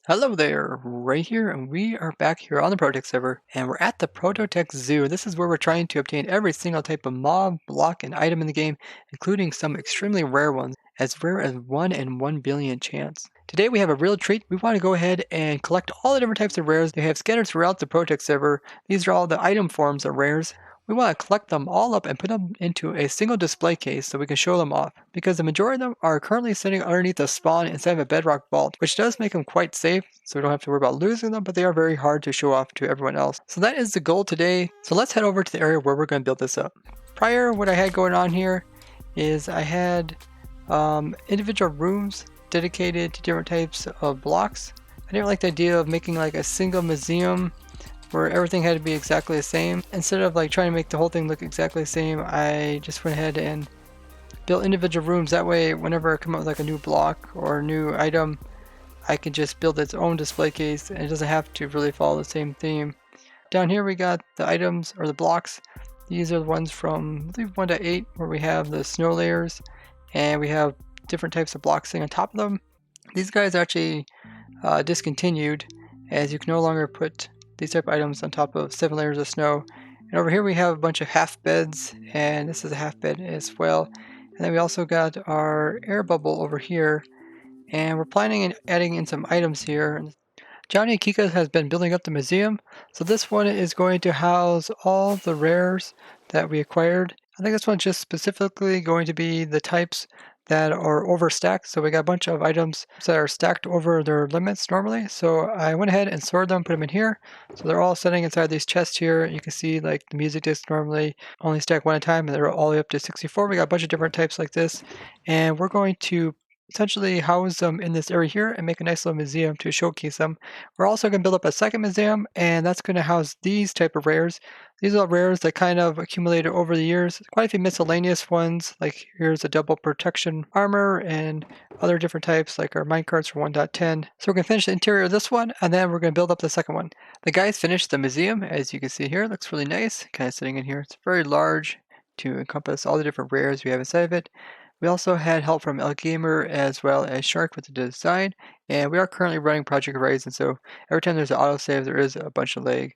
Hello there, Ray here, and we are back here on the ProtoTech server, and we're at the ProtoTech Zoo. This is where we're trying to obtain every single type of mob, block, and item in the game, including some extremely rare ones, as rare as 1 in 1 billion chance. Today we have a real treat. We want to go ahead and collect all the different types of rares they have scattered throughout the ProtoTech server. These are all the item forms of rares. We want to collect them all up and put them into a single display case so we can show them off, because the majority of them are currently sitting underneath a spawn inside of a bedrock vault, which does make them quite safe, so we don't have to worry about losing them, but they are very hard to show off to everyone else. So that is the goal today. So let's head over to the area where we're going to build this up. Prior, what I had going on here is I had individual rooms dedicated to different types of blocks. I didn't like the idea of making like a single museum where everything had to be exactly the same. Instead of like trying to make the whole thing look exactly the same, I just went ahead and built individual rooms. That way, whenever I come up with like a new block or a new item, I can just build its own display case and it doesn't have to really follow the same theme. Down here we got the items or the blocks. These are the ones from, I believe, 1.8, where we have the snow layers and we have different types of blocks sitting on top of them. These guys are actually discontinued, as you can no longer put these type of items on top of 7 layers of snow. And over here we have a bunch of half beds, and this is a half bed as well. And then we also got our air bubble over here, and we're planning on adding in some items here. Johnny Kika has been building up the museum, so this one is going to house all the rares that we acquired. I think this one's just specifically going to be the types that are overstacked. So we got a bunch of items that are stacked over their limits normally. So I went ahead and sorted them, put them in here. So they're all sitting inside these chests here. You can see like the music discs normally only stack one at a time, and they're all the way up to 64. We got a bunch of different types like this, and we're going to essentially house them in this area here and make a nice little museum to showcase them. We're also going to build up a second museum, and that's going to house these type of rares. These are rares that kind of accumulated over the years. Quite a few miscellaneous ones, like here's a double protection armor and other different types like our minecarts for 1.10. So we're going to finish the interior of this one, and then we're going to build up the second one. The guys finished the museum, as you can see here. It looks really nice, kind of sitting in here. It's very large to encompass all the different rares we have inside of it. We also had help from El Gamer as well as Shark with the design, and we are currently running Project Horizon, so every time there's an autosave, there is a bunch of lag.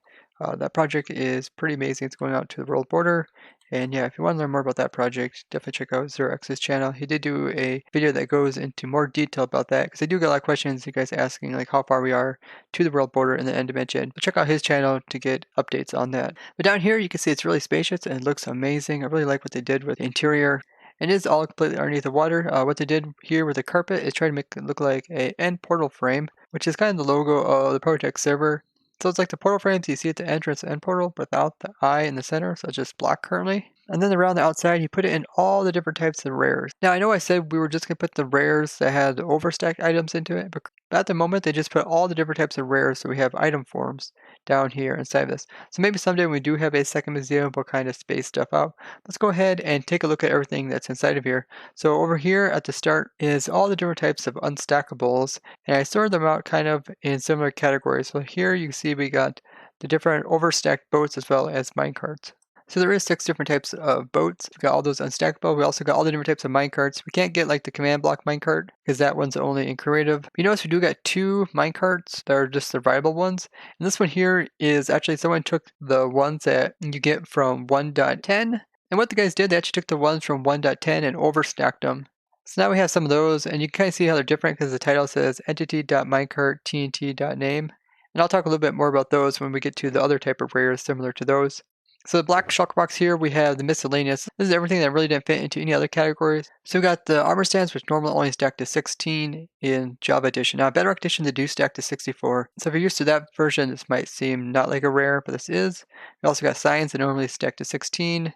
That project is pretty amazing. It's going out to the world border, and yeah, if you want to learn more about that project, definitely check out ZeroX's channel. He did do a video that goes into more detail about that, because I do get a lot of questions, you guys asking like how far we are to the world border in the end dimension. But check out his channel to get updates on that. But down here, you can see it's really spacious and it looks amazing. I really like what they did with the interior. It is all completely underneath the water. What they did here with the carpet is try to make it look like a end portal frame, which is kind of the logo of the ProtoTech server. So it's like the portal frames you see at the entrance end portal without the eye in the center, so it's just black currently. And then around the outside, you put it in all the different types of rares. Now, I know I said we were just going to put the rares that had overstacked items into it, but at the moment, they just put all the different types of rares, so we have item forms down here inside of this. So maybe someday when we do have a second museum, we'll kind of space stuff out. Let's go ahead and take a look at everything that's inside of here. So over here at the start is all the different types of unstackables, and I sorted them out kind of in similar categories. So here you can see we got the different overstacked boats as well as minecarts. So there is 6 different types of boats. We've got all those unstackable. We also got all the different types of minecarts. We can't get like the command block minecart because that one's only in creative. But you notice we do got 2 minecarts that are just survivable ones. And this one here is actually someone took the ones that you get from 1.10. And what the guys did, they actually took the ones from 1.10 and overstacked them. So now we have some of those, and you can kind of see how they're different because the title says entity.minecart tnt.name. And I'll talk a little bit more about those when we get to the other type of rares similar to those. So the black Shocker Box here, we have the miscellaneous. This is everything that really didn't fit into any other categories. So we got the armor stands, which normally only stack to 16 in Java Edition. Now, Bedrock Edition, they do stack to 64. So if you're used to that version, this might seem not like a rare, but this is. We also got signs that normally stack to 16.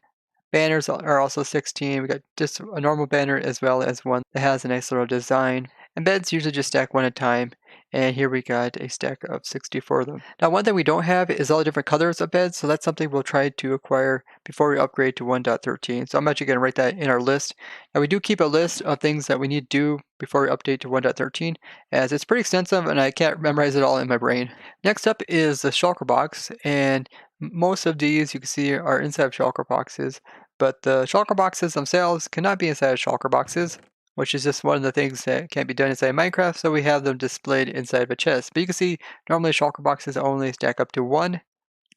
Banners are also 16. We got just a normal banner as well as one that has a nice little design. And beds usually just stack one at a time. And here we got a stack of 64 of them. Now, one thing we don't have is all the different colors of beds, so that's something we'll try to acquire before we upgrade to 1.13. So I'm actually going to write that in our list. Now, we do keep a list of things that we need to do before we update to 1.13, as it's pretty extensive and I can't memorize it all in my brain. Next up is the Shulker Box, and most of these you can see are inside of Shulker Boxes, but the Shulker Boxes themselves cannot be inside of Shulker Boxes. which is just one of the things that can't be done inside Minecraft, so we have them displayed inside of a chest. But you can see normally shulker boxes only stack up to 1.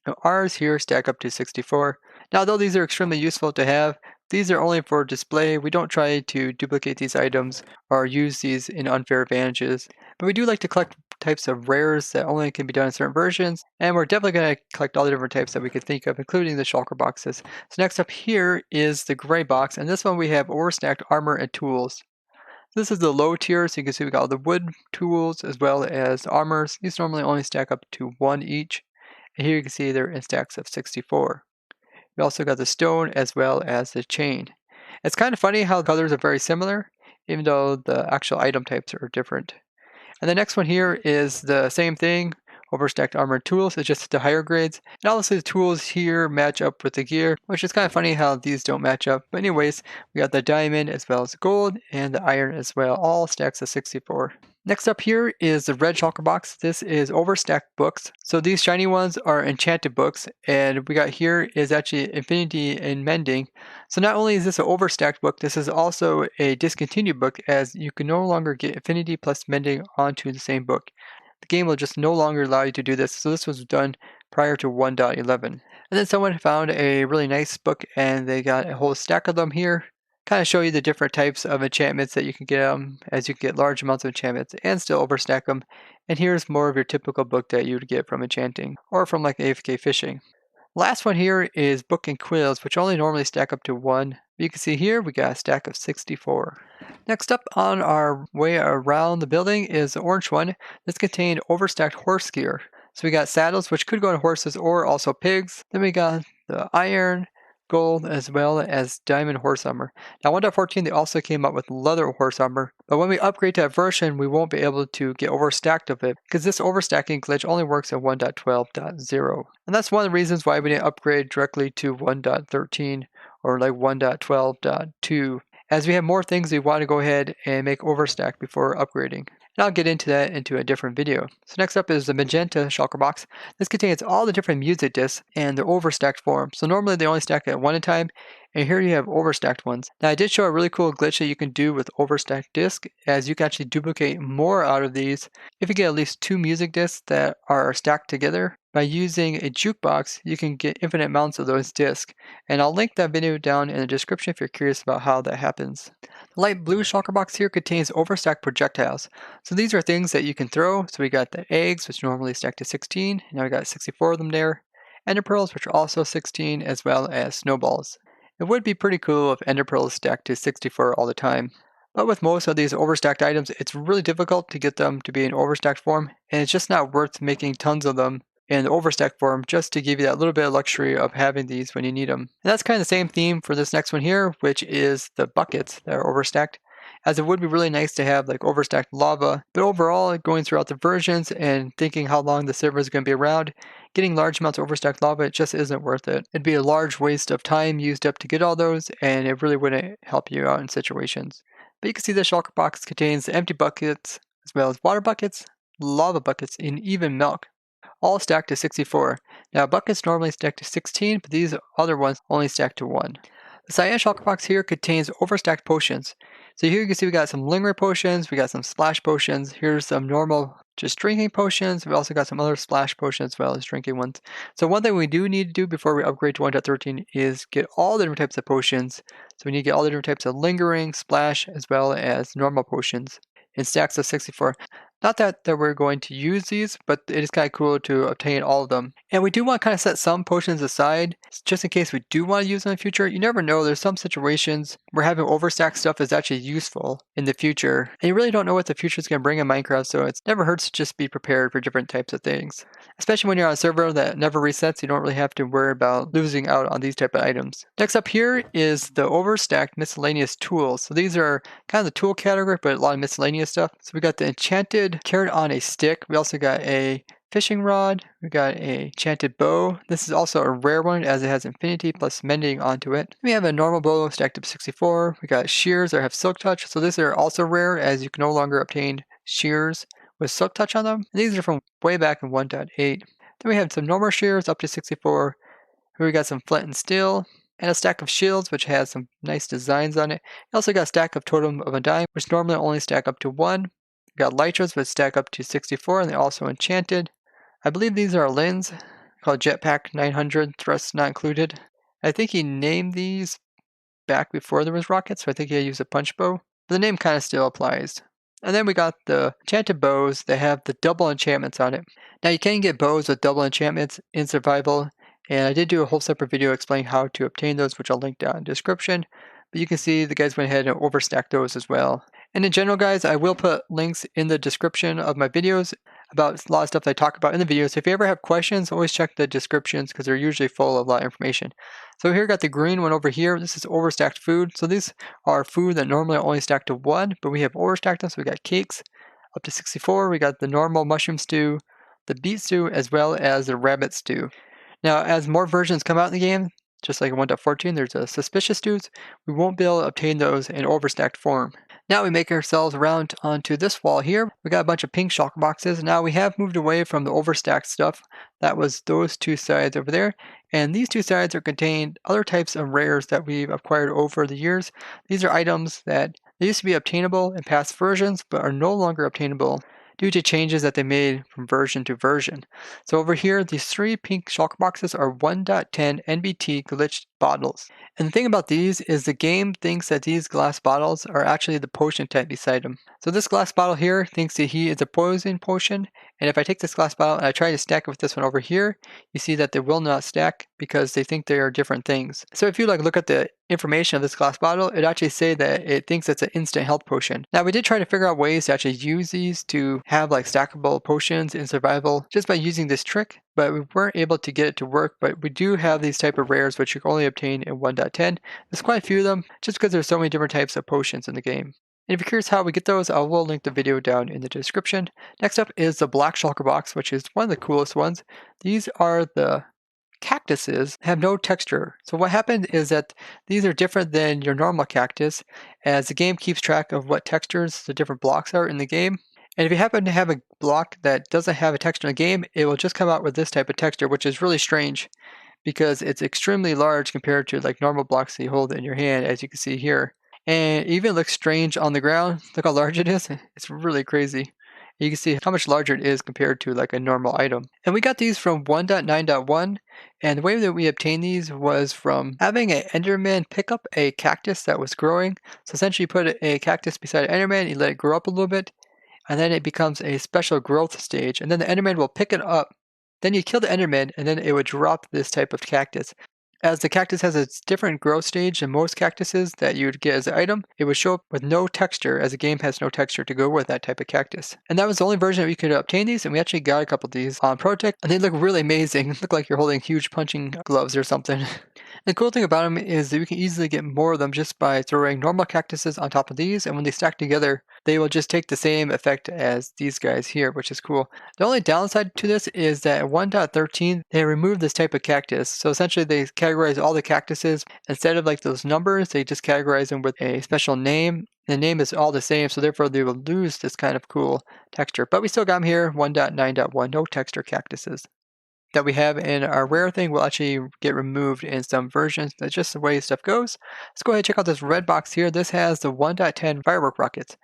Now ours here stack up to 64. Now though these are extremely useful to have, these are only for display. We don't try to duplicate these items or use these in unfair advantages. But we do like to collect types of rares that only can be done in certain versions, and we're definitely going to collect all the different types that we could think of, including the shulker boxes. So next up here is the gray box, and this one we have overstacked armor and tools. This is the low tier, so you can see we got all the wood tools as well as armors. These normally only stack up to 1 each. And here you can see they're in stacks of 64. We also got the stone as well as the chain. It's kind of funny how the colors are very similar, even though the actual item types are different. And the next one here is the same thing, overstacked armor and tools. It's just the higher grades. And obviously the tools here match up with the gear, which is kind of funny how these don't match up. But anyways, we got the diamond as well as the gold and the iron as well, all stacks of 64. Next up here is the red shulker box. This is overstacked books. So these shiny ones are enchanted books, and we got here is actually infinity and mending. So not only is this an overstacked book, this is also a discontinued book, as you can no longer get infinity plus mending onto the same book. The game will just no longer allow you to do this. So this was done prior to 1.11. And then someone found a really nice book, and they got a whole stack of them here. Kind of show you the different types of enchantments that you can get as you get large amounts of enchantments and still overstack them. And here's more of your typical book that you would get from enchanting or from like AFK fishing. Last one here is book and quills, which only normally stack up to 1. You can see here we got a stack of 64. Next up on our way around the building is the orange one. This contained overstacked horse gear. So we got saddles, which could go on horses or also pigs. Then we got the iron, gold, as well as diamond horse armor. Now 1.14 they also came up with leather horse armor, but when we upgrade to that version we won't be able to get overstacked of it because this overstacking glitch only works at 1.12.0. And that's one of the reasons why we didn't upgrade directly to 1.13 or like 1.12.2, as we have more things we want to go ahead and make overstack before upgrading. And I'll get into that into a different video. So next up is the Magenta Shocker Box. This contains all the different music discs and the overstacked form. So normally they only stack at 1 at a time, and here you have overstacked ones. Now I did show a really cool glitch that you can do with overstacked disc, as you can actually duplicate more out of these if you get at least 2 music discs that are stacked together. By using a jukebox, you can get infinite amounts of those discs, and I'll link that video down in the description if you're curious about how that happens. The light blue shulker box here contains overstacked projectiles. So these are things that you can throw. So we got the eggs, which normally stack to 16. Now we got 64 of them there. Ender pearls, which are also 16, as well as snowballs. It would be pretty cool if ender pearls stacked to 64 all the time. But with most of these overstacked items, it's really difficult to get them to be in overstacked form, and it's just not worth making tons of them in the overstacked form just to give you that little bit of luxury of having these when you need them. And that's kind of the same theme for this next one here, which is the buckets that are overstacked, as it would be really nice to have like overstacked lava. But overall, going throughout the versions and thinking how long the server is going to be around, getting large amounts of overstacked lava, it just isn't worth it. It'd be a large waste of time used up to get all those, and it really wouldn't help you out in situations. But you can see the shulker box contains empty buckets, as well as water buckets, lava buckets, and even milk, all stacked to 64. Now buckets normally stack to 16, but these other ones only stack to 1. The cyan shulker box here contains overstacked potions. So here you can see we got some lingering potions, we got some splash potions, here's some normal just drinking potions, we also got some other splash potions as well as drinking ones. So one thing we do need to do before we upgrade to 1.13 is get all the different types of potions. So we need to get all the different types of lingering, splash, as well as normal potions in stacks of 64. Not that we're going to use these, but it is kind of cool to obtain all of them. And we do want to kind of set some potions aside, just in case we do want to use them in the future. You never know, there's some situations where having overstacked stuff is actually useful in the future. And you really don't know what the future is going to bring in Minecraft, so it never hurts to just be prepared for different types of things. Especially when you're on a server that never resets, you don't really have to worry about losing out on these type of items. Next up here is the overstacked miscellaneous tools. So these are kind of the tool category, but a lot of miscellaneous stuff. So we got the Enchanted carrot on a stick. We also got a fishing rod. We got a Chanted bow. This is also a rare one as it has infinity plus mending onto it. We have a normal bow stacked up 64. We got shears that have silk touch. So these are also rare as you can no longer obtain shears with silk touch on them. And these are from way back in 1.8. Then we have some normal shears up to 64. Here we got some flint and steel. and a stack of shields, which has some nice designs on it. You also got a stack of Totem of Undying, which normally only stack up to 1. You got Lytras, which stack up to 64, and they're also enchanted. I believe these are Lynn's, called Jetpack 900, thrusts not included. I think he named these back before there was rockets, so I think he used a punch bow. But the name kind of still applies. And then we got the Chanted Bows that have the double enchantments on it. Now you can get bows with double enchantments in survival, and I did do a whole separate video explaining how to obtain those, which I'll link down in the description. But you can see the guys went ahead and overstacked those as well. And in general, guys, I will put links in the description of my videos about a lot of stuff that I talk about in the videos. So if you ever have questions, always check the descriptions because they're usually full of a lot of information. So here we got the green one over here. This is overstacked food. So these are food that normally only stack to 1, but we have overstacked them. So we got cakes up to 64. We got the normal mushroom stew, the beet stew, as well as the rabbit stew. Now, as more versions come out in the game, just like 1.14, there's a suspicious stews. We won't be able to obtain those in overstacked form. Now we make ourselves around onto this wall here. We got a bunch of pink shock boxes. Now we have moved away from the overstacked stuff. That was those two sides over there. And these two sides are contained other types of rares that we've acquired over the years. These are items that they used to be obtainable in past versions, but are no longer obtainable due to changes that they made from version to version. So over here, these 3 pink shock boxes are 1.10 NBT glitched bottles. And the thing about these is the game thinks that these glass bottles are actually the potion type beside them. So this glass bottle here thinks that he is a poison potion, and if I take this glass bottle and I try to stack it with this one over here, you see that they will not stack because they think they are different things. So if you look at the information of this glass bottle, it actually say that it thinks it's an instant health potion. Now we did try to figure out ways to actually use these to have stackable potions in survival just by using this trick, but we weren't able to get it to work. But we do have these type of rares which you can only obtain in 1.10. There's quite a few of them just because there's so many different types of potions in the game. And if you're curious how we get those, I will link the video down in the description. Next up is the Black Shulker Box, which is one of the coolest ones. These are the cactuses have no texture. So what happened is that these are different than your normal cactus, as the game keeps track of what textures the different blocks are in the game. And if you happen to have a block that doesn't have a texture in the game, it will just come out with this type of texture, which is really strange because it's extremely large compared to normal blocks that you hold in your hand, as you can see here. And it even looks strange on the ground. Look how large it is. It's really crazy. You can see how much larger it is compared to a normal item. And we got these from 1.9.1, and the way that we obtained these was from having an Enderman pick up a cactus that was growing. So essentially you put a cactus beside an Enderman, you let it grow up a little bit, and then it becomes a special growth stage, and then the Enderman will pick it up. Then you kill the Enderman, and then it would drop this type of cactus. As the cactus has a different growth stage than most cactuses that you would get as an item, it would show up with no texture, as the game has no texture to go with that type of cactus. And that was the only version that we could obtain these, and we actually got a couple of these on ProtoTech, and they look really amazing. They look like you're holding huge punching gloves or something. The cool thing about them is that we can easily get more of them just by throwing normal cactuses on top of these, and when they stack together, they will just take the same effect as these guys here, which is cool. The only downside to this is that at 1.13, they removed this type of cactus. So essentially they categorize all the cactuses. Instead of those numbers, they just categorize them with a special name. The name is all the same, so therefore they will lose this kind of cool texture. But we still got them here, 1.9.1, no texture cactuses that we have in our rare thing will actually get removed in some versions. That's just the way stuff goes. Let's go ahead and check out this red box here. This has the 1.10 Firework Rockets.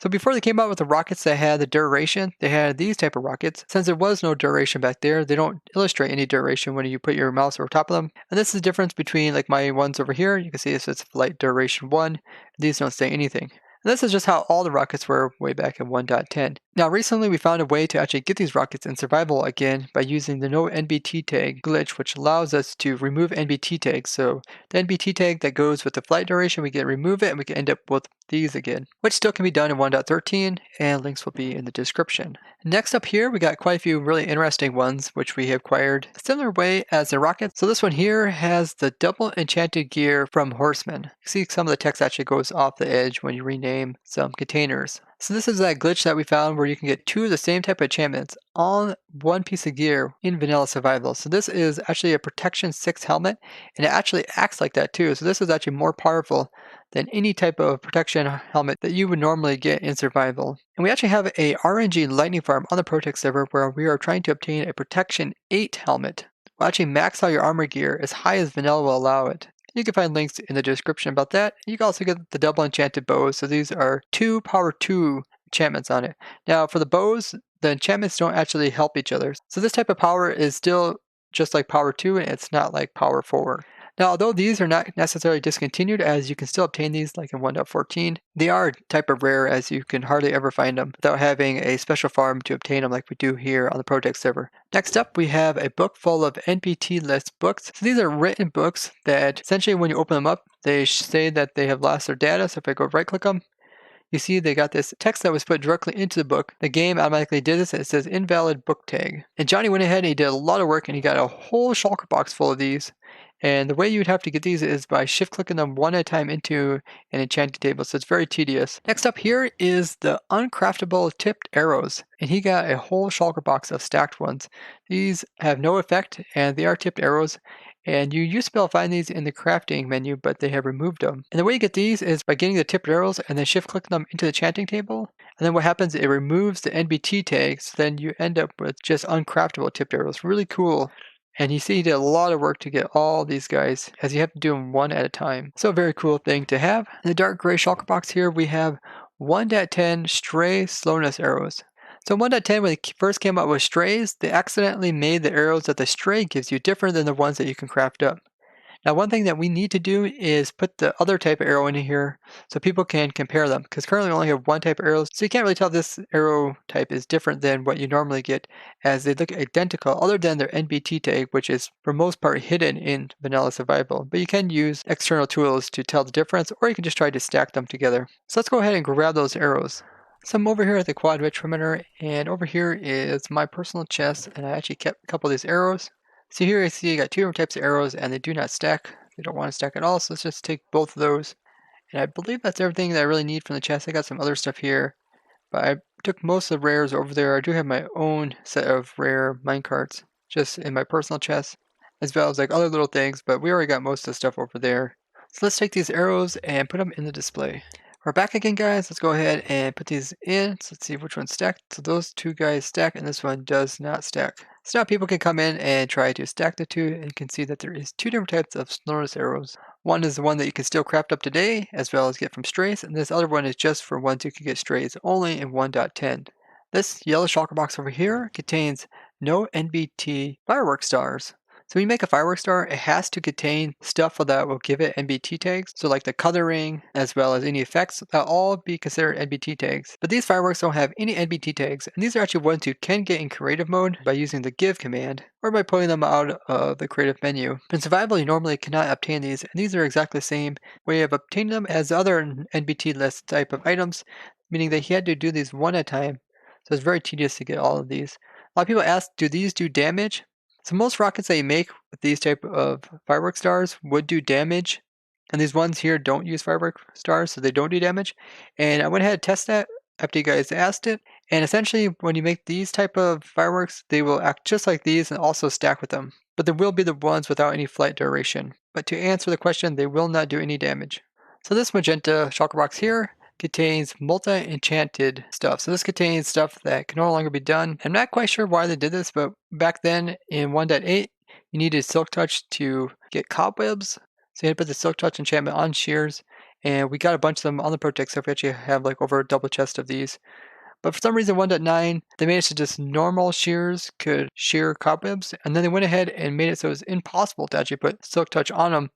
So before they came out with the rockets that had the duration, they had these type of rockets. Since there was no duration back there, they don't illustrate any duration when you put your mouse over top of them. And this is the difference between my ones over here. You can see this is flight duration 1. These don't say anything. And this is just how all the rockets were way back in 1.10. Now recently we found a way to actually get these rockets in survival again by using the no NBT tag glitch, which allows us to remove NBT tags. So the NBT tag that goes with the flight duration, we can remove it and we can end up with these again, which still can be done in 1.13, and links will be in the description. Next up here, we got quite a few really interesting ones, which we have acquired a similar way as the rockets. So this one here has the double enchanted gear from Horseman. You see some of the text actually goes off the edge when you rename some containers. So this is that glitch that we found where you can get 2 of the same type of enchantments on one piece of gear in vanilla survival. So this is actually a protection 6 helmet, and it actually acts like that too. So this is actually more powerful than any type of protection helmet that you would normally get in survival. And we actually have a RNG lightning farm on the ProtoTech server where we are trying to obtain a protection 8 helmet. We'll actually max out your armor gear as high as vanilla will allow it. You can find links in the description about that. You can also get the double enchanted bows. So these are 2 power 2 enchantments on it. Now for the bows, the enchantments don't actually help each other. So this type of power is still just like power 2 and it's not like power 4. Now, although these are not necessarily discontinued, as you can still obtain these like in 1.14, they are a type of rare as you can hardly ever find them without having a special farm to obtain them like we do here on the ProtoTech server. Next up, we have a book full of NPT list books. So these are written books that essentially when you open them up, they say that they have lost their data. So if I go right click them, you see they got this text that was put directly into the book. The game automatically did this and it says invalid book tag. And Johnny went ahead and he did a lot of work and he got a whole shulker box full of these. And the way you'd have to get these is by shift clicking them one at a time into an enchanted table, so it's very tedious. Next up here is the Uncrashable tipped arrows, and he got a whole shulker box of stacked ones. These have no effect and they are tipped arrows, and you used to be able to find these in the crafting menu, but they have removed them. And the way you get these is by getting the tipped arrows and then shift clicking them into the enchanting table. And then what happens, it removes the NBT tag, so then you end up with just uncraftable tipped arrows. Really cool. And you see he did a lot of work to get all these guys, as you have to do them one at a time. So a very cool thing to have. In the dark gray shulker box here, we have 1.10 stray slowness arrows. So 1.10, when they first came out with strays, they accidentally made the arrows that the stray gives you different than the ones that you can craft up. Now one thing that we need to do is put the other type of arrow in here so people can compare them, because currently we only have one type of arrows, so you can't really tell if this arrow type is different than what you normally get, as they look identical other than their NBT tag, which is for most part hidden in vanilla survival. But you can use external tools to tell the difference, or you can just try to stack them together. So let's go ahead and grab those arrows. So I'm over here at the quad witch perimeter, and over here is my personal chest, and I actually kept a couple of these arrows. So here I see I got 2 different types of arrows and they do not stack. They don't want to stack at all, so let's just take both of those. And I believe that's everything that I really need from the chest. I got some other stuff here, but I took most of the rares over there. I do have my own set of rare minecarts just in my personal chest, as well as like other little things, but we already got most of the stuff over there. So let's take these arrows and put them in the display. We're back again, guys. Let's go ahead and put these in. So let's see which one's stacked. So those 2 guys stack and this one does not stack. So now people can come in and try to stack the 2, and you can see that there is 2 different types of slowness arrows. One is the one that you can still craft up today, as well as get from strays, and this other one is just for ones you can get strays only in 1.10. This yellow shulker box over here contains no NBT Firework Stars. So when you make a Firework Star, it has to contain stuff that will give it NBT tags. So like the coloring, as well as any effects, that'll all be considered NBT tags. But these fireworks don't have any NBT tags, and these are actually ones you can get in creative mode by using the give command, or by pulling them out of the creative menu. But in survival, you normally cannot obtain these, and these are exactly the same way of obtaining them as the other NBT list type of items, meaning that he had to do these one at a time. So it's very tedious to get all of these. A lot of people ask, do these do damage? So most rockets that you make with these type of firework stars would do damage, and these ones here don't use firework stars, so they don't do damage. And I went ahead and tested that after you guys asked it, and essentially when you make these type of fireworks, they will act just like these and also stack with them. But there will be the ones without any flight duration. But to answer the question, they will not do any damage. So this Magenta Shocker Box here contains multi-enchanted stuff. So this contains stuff that can no longer be done. I'm not quite sure why they did this, but back then in 1.8, you needed Silk Touch to get cobwebs. So you had to put the Silk Touch enchantment on Shears, and we got a bunch of them on the ProtoTech, so we actually have like over a double chest of these. But for some reason 1.9, they made it so just normal shears could shear cobwebs, and then they went ahead and made it so it was impossible to actually put Silk Touch on them.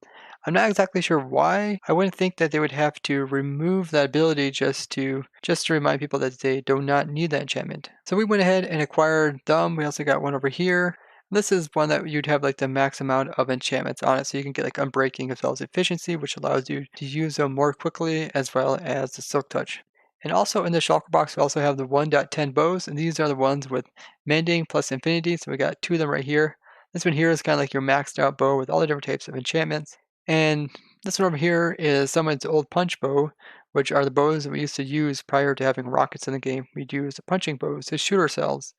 I'm not exactly sure why. I wouldn't think that they would have to remove that ability just to remind people that they do not need that enchantment. So we went ahead and acquired them. We also got one over here. This is one that you'd have like the max amount of enchantments on it, so you can get like Unbreaking as well as Efficiency, which allows you to use them more quickly, as well as the Silk Touch. And also in the Shulker Box, we also have the 1.10 bows, and these are the ones with Mending plus Infinity, so we got 2 of them right here. This one here is kind of like your maxed out bow with all the different types of enchantments. And this one over here is someone's old punch bow, which are the bows that we used to use prior to having rockets in the game. We'd use the punching bows to shoot ourselves,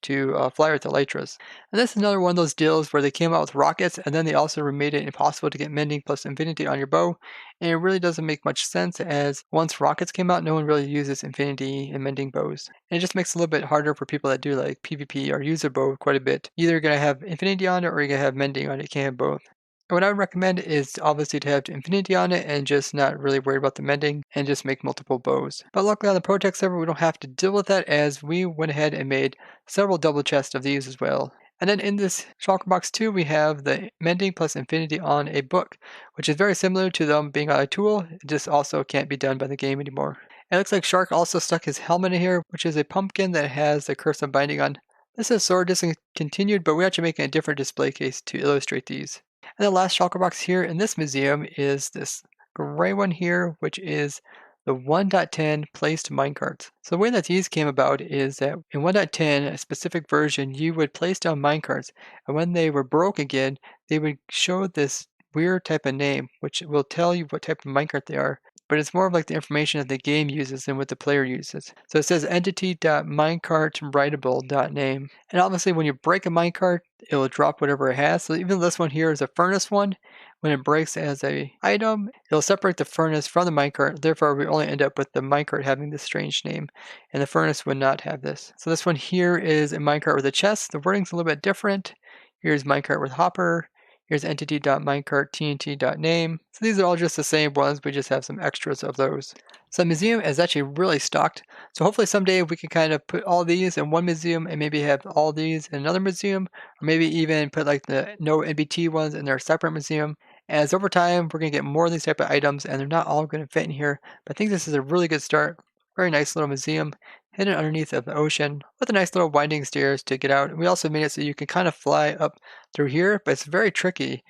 to fly with elytras. And this is another one of those deals where they came out with rockets, and then they also made it impossible to get Mending plus Infinity on your bow. And it really doesn't make much sense, as once rockets came out, no one really uses Infinity and Mending bows. And it just makes it a little bit harder for people that do like PvP or use a bow quite a bit. You're either going to have Infinity on it, or you're going to have Mending on it. You can't have both. And what I would recommend is obviously to have infinity on it and just not really worry about the mending and just make multiple bows. But luckily on the ProtoTech server we don't have to deal with that, as we went ahead and made several double chests of these as well. And then in this Shulker Box 2, we have the mending plus infinity on a book, which is very similar to them being on a tool. It just also can't be done by the game anymore. It looks like Shark also stuck his helmet in here, which is a pumpkin that has the curse of binding on. This is sword discontinued, but we're actually making a different display case to illustrate these. And the last Shulker Box here in this museum is this gray one here, which is the 1.10 placed minecarts. So the way that these came about is that in 1.10, a specific version, you would place down minecarts, and when they were broke again, they would show this weird type of name, which will tell you what type of minecart they are. But it's more of like the information that the game uses than what the player uses. So it says entity.minecartwritable.name. And obviously when you break a minecart, it will drop whatever it has. So even this one here is a furnace one. When it breaks as a item, it'll separate the furnace from the minecart. Therefore, we only end up with the minecart having this strange name, and the furnace would not have this. So this one here is a minecart with a chest. The wording's a little bit different. Here's minecart with hopper. Here's entity.minecarttnt.name. So these are all just the same ones, we just have some extras of those. So the museum is actually really stocked. So hopefully someday we can kind of put all these in one museum and maybe have all these in another museum, or maybe even put like the no NBT ones in their separate museum. As over time, we're going to get more of these type of items, and they're not all going to fit in here. But I think this is a really good start. Very nice little museum, hidden underneath of the ocean, with a nice little winding stairs to get out. And we also made it so you can kind of fly up through here, but it's very tricky,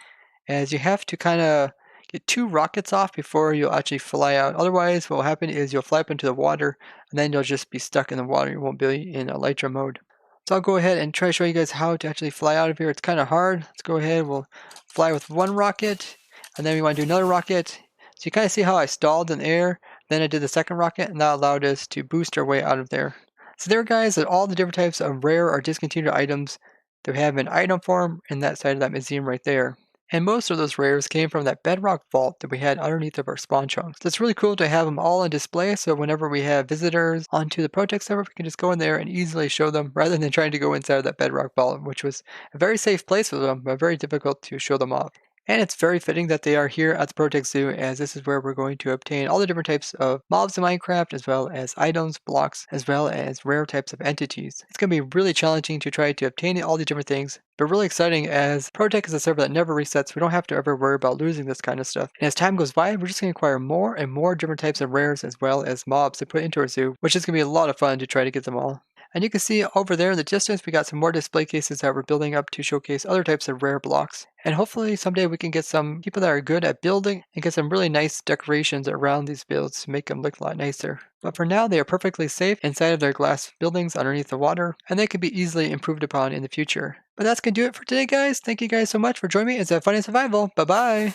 as you have to kind of get 2 rockets off before you'll actually fly out. Otherwise, what will happen is you'll fly up into the water, and then you'll just be stuck in the water. You won't be in elytra mode. So I'll go ahead and try to show you guys how to actually fly out of here. It's kind of hard. Let's go ahead. We'll fly with 1 rocket, and then we want to do another rocket. So you kind of see how I stalled in the air. Then I did the second rocket, and that allowed us to boost our way out of there. So there, guys, are all the different types of rare or discontinued items that we have in item form in that side of that museum right there. And most of those rares came from that bedrock vault that we had underneath of our spawn chunks. So it's really cool to have them all on display, so whenever we have visitors onto the ProtoTech server, we can just go in there and easily show them, rather than trying to go inside of that bedrock vault, which was a very safe place for them, but very difficult to show them off. And it's very fitting that they are here at the ProtoTech Zoo, as this is where we're going to obtain all the different types of mobs in Minecraft, as well as items, blocks, as well as rare types of entities. It's going to be really challenging to try to obtain all these different things, but really exciting, as ProtoTech is a server that never resets. We don't have to ever worry about losing this kind of stuff. And as time goes by, we're just going to acquire more and more different types of rares, as well as mobs to put into our zoo, which is going to be a lot of fun to try to get them all. And you can see over there in the distance, we got some more display cases that we're building up to showcase other types of rare blocks. And hopefully someday we can get some people that are good at building and get some really nice decorations around these builds to make them look a lot nicer. But for now, they are perfectly safe inside of their glass buildings underneath the water, and they can be easily improved upon in the future. But that's going to do it for today, guys. Thank you guys so much for joining me. It's a Fun and Survival. Bye-bye.